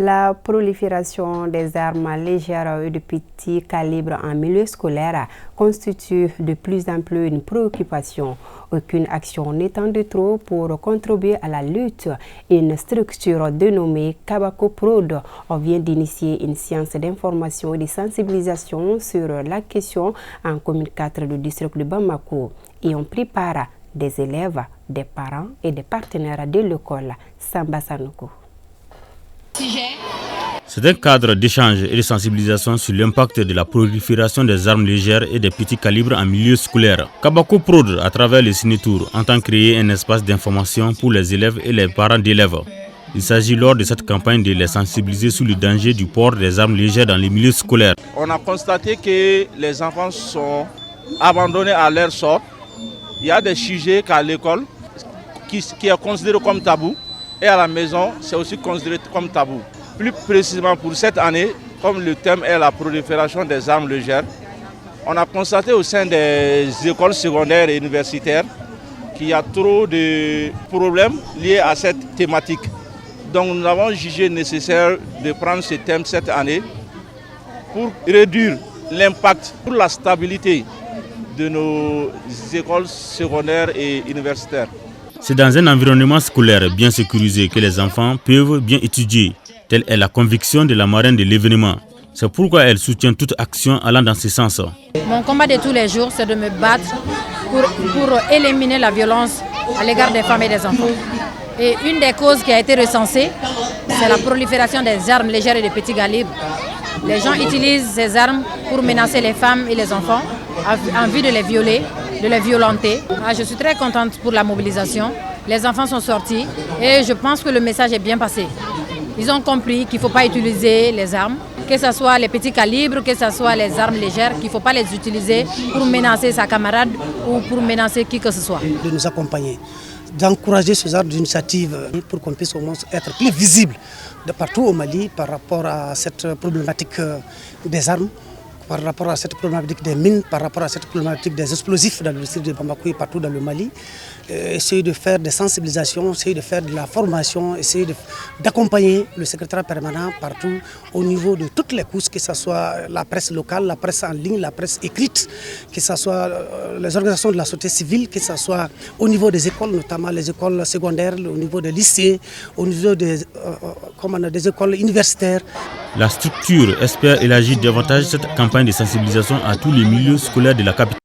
La prolifération des armes légères et de petit calibre en milieu scolaire constitue de plus en plus une préoccupation. Aucune action n'étant de trop pour contribuer à la lutte. Une structure dénommée Kabako Prod vient d'initier une séance d'information et de sensibilisation sur la question en commune 4 du district de Bamako. Et on prépare des élèves, des parents et des partenaires de l'école Samba Sanogo. C'est un cadre d'échange et de sensibilisation sur l'impact de la prolifération des armes légères et des petits calibres en milieu scolaire. Kabako Prod, à travers les Ciné-Tours, entend créer un espace d'information pour les élèves et les parents d'élèves. Il s'agit lors de cette campagne de les sensibiliser sur le danger du port des armes légères dans les milieux scolaires. On a constaté que les enfants sont abandonnés à leur sort. Il y a des sujets qu'à l'école qui est considéré comme tabou. Et à la maison, c'est aussi considéré comme tabou. Plus précisément pour cette année, comme le thème est la prolifération des armes légères, on a constaté au sein des écoles secondaires et universitaires qu'il y a trop de problèmes liés à cette thématique. Donc nous avons jugé nécessaire de prendre ce thème cette année pour réduire l'impact pour la stabilité de nos écoles secondaires et universitaires. C'est dans un environnement scolaire bien sécurisé que les enfants peuvent bien étudier. Telle est la conviction de la marraine de l'événement. C'est pourquoi elle soutient toute action allant dans ce sens. Mon combat de tous les jours, c'est de me battre pour éliminer la violence à l'égard des femmes et des enfants. Et une des causes qui a été recensée, c'est la prolifération des armes légères et de petits calibres. Les gens utilisent ces armes pour menacer les femmes et les enfants en vue de les violer, de les violenter. Je suis très contente pour la mobilisation. Les enfants sont sortis et je pense que le message est bien passé. Ils ont compris qu'il ne faut pas utiliser les armes, que ce soit les petits calibres, que ce soit les armes légères, qu'il ne faut pas les utiliser pour menacer sa camarade ou pour menacer qui que ce soit. De nous accompagner, d'encourager ce genre d'initiative pour qu'on puisse au moins être plus visible de partout au Mali par rapport à cette problématique des armes, par rapport à cette problématique des mines, par rapport à cette problématique des explosifs dans le district de Bamako et partout dans le Mali. Essayer de faire des sensibilisations, essayer de faire de la formation, essayer d'accompagner le secrétaire permanent partout au niveau de toutes les couches, que ce soit la presse locale, la presse en ligne, la presse écrite, que ce soit les organisations de la société civile, que ce soit au niveau des écoles, notamment les écoles secondaires, au niveau des lycées, au niveau des écoles universitaires. La structure espère élargir davantage cette campagne de sensibilisation à tous les milieux scolaires de la capitale.